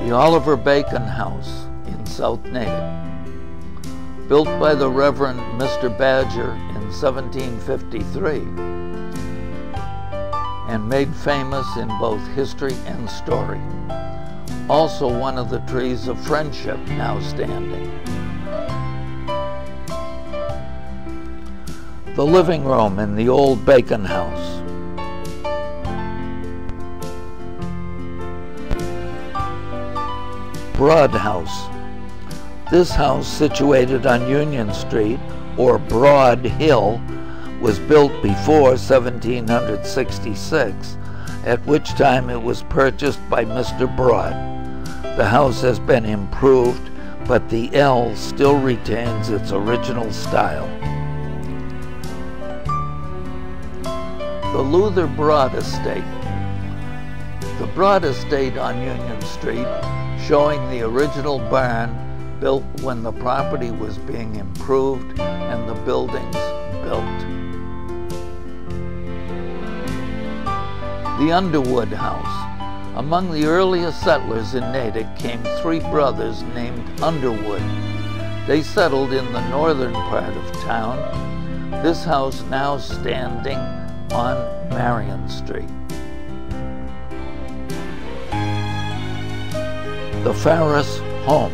The Oliver Bacon House in South Natick, built by the Reverend Mr. Badger in 1753 and made famous in both history and story. Also one of the trees of friendship now standing. The living room in the old Bacon House. Broad House. This house, situated on Union Street, or Broad Hill, was built before 1766, at which time it was purchased by Mr. Broad. The house has been improved, but the L still retains its original style. The Luther Broad Estate. The Broad Estate on Union Street, showing the original barn built when the property was being improved and the buildings built. The Underwood House. Among the earliest settlers in Natick came three brothers named Underwood. They settled in the northern part of town, this house now standing on Marion Street. The Farris Home.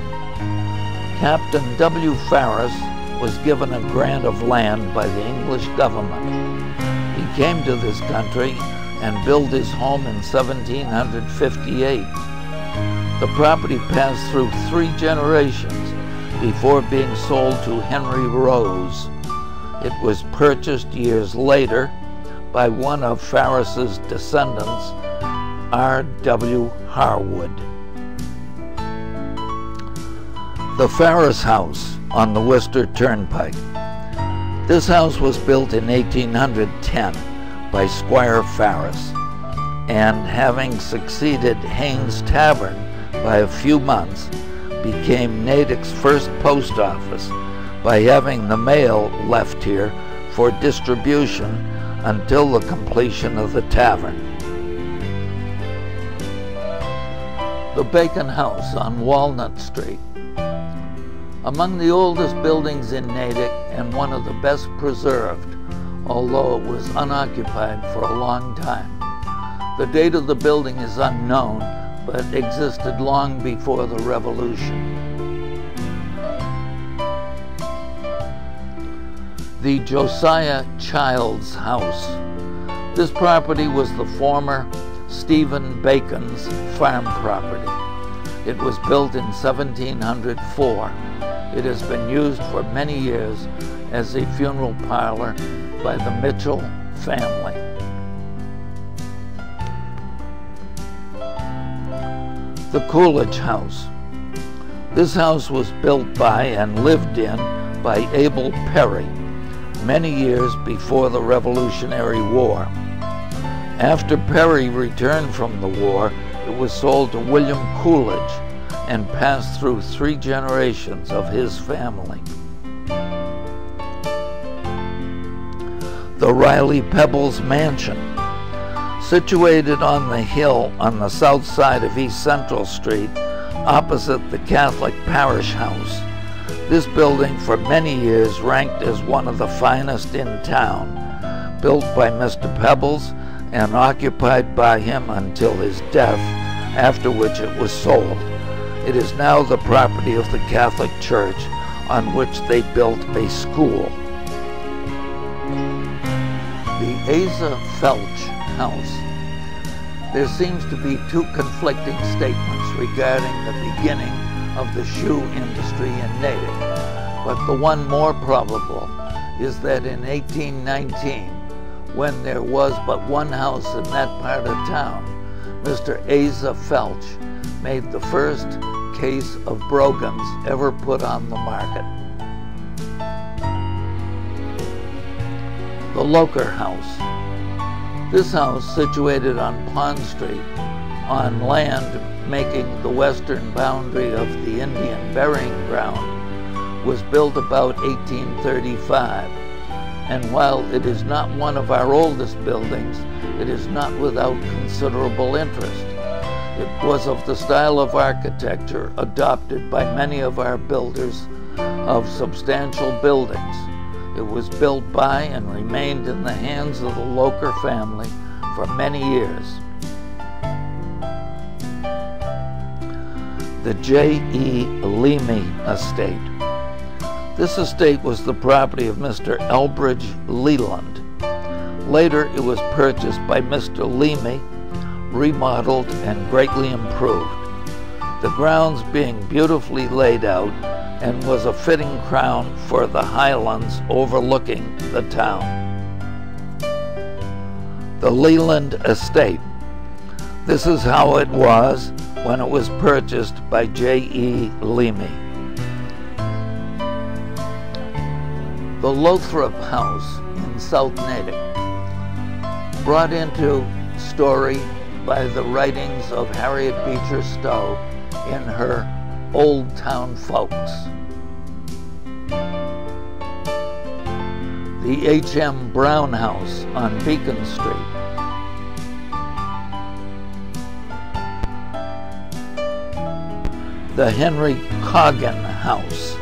Captain W. Farris was given a grant of land by the English government. He came to this country and built his home in 1758. The property passed through 3 generations before being sold to Henry Rose. It was purchased years later by one of Farris's descendants, R.W. Harwood. The Farris House on the Worcester Turnpike. This house was built in 1810 by Squire Farris, and having succeeded Haynes Tavern by a few months, became Natick's first post office by having the mail left here for distribution until the completion of the tavern. The Bacon House on Walnut Street. Among the oldest buildings in Natick and one of the best preserved, although it was unoccupied for a long time. The date of the building is unknown, but existed long before the Revolution. The Josiah Childs House. This property was the former Stephen Bacon's farm property. It was built in 1704. It has been used for many years as a funeral parlor by the Mitchell family. The Coolidge House. This house was built by and lived in by Abel Perry many years before the Revolutionary War. After Perry returned from the war, it was sold to William Coolidge and passed through 3 generations of his family. The Riley Pebbles Mansion. Situated on the hill on the south side of East Central Street, opposite the Catholic Parish House. This building for many years ranked as one of the finest in town, built by Mr. Pebbles and occupied by him until his death, after which it was sold. It is now the property of the Catholic Church, on which they built a school. The Asa Felch House. There seems to be 2 conflicting statements regarding the beginning of the shoe industry in Natick, but the one more probable is that in 1819, when there was but one house in that part of town, Mr. Asa Felch made the first case of brogans ever put on the market. The Loker House. This house, situated on Pond Street, on land making the western boundary of the Indian burying ground, was built about 1835. And while it is not one of our oldest buildings, it is not without considerable interest. It was of the style of architecture adopted by many of our builders of substantial buildings. It was built by and remained in the hands of the Loker family for many years. The J.E. Leamy Estate. This estate was the property of Mr. Elbridge Leland. Later it was purchased by Mr. Leamy, remodeled and greatly improved, the grounds being beautifully laid out and was a fitting crown for the highlands overlooking the town. The Leland Estate. This is how it was when it was purchased by J.E. Leamy. The Lothrop House in South Natick, brought into story by the writings of Harriet Beecher Stowe in her Old Town Folks. The H.M. Brown House on Beacon Street. The Henry Coggin House.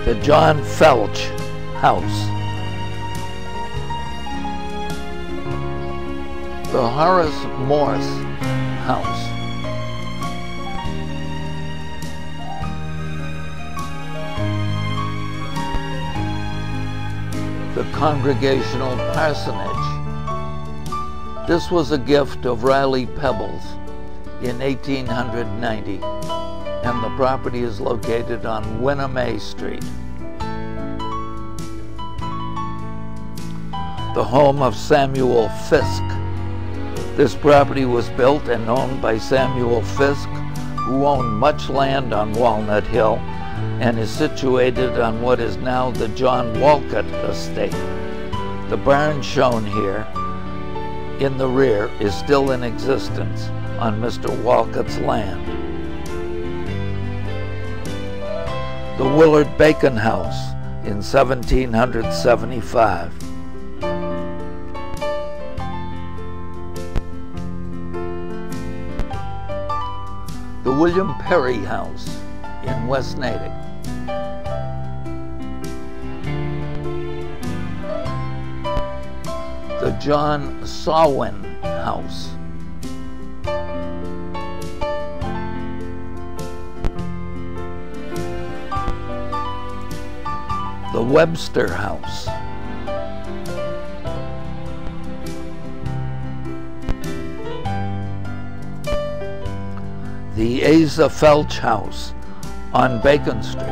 The John Felch House. The Horace Morse House. The Congregational Parsonage. This was a gift of Riley Pebbles in 1890, and the property is located on Winnamay Street. The home of Samuel Fisk. This property was built and owned by Samuel Fisk, who owned much land on Walnut Hill and is situated on what is now the John Walcott Estate. The barn shown here in the rear is still in existence on Mr. Walcott's land. The Willard Bacon House in 1775. The William Perry House in West Natick. The John Sawin House. The Webster House. The Asa Felch House on Bacon Street.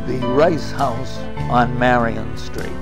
The Rice House on Marion Street.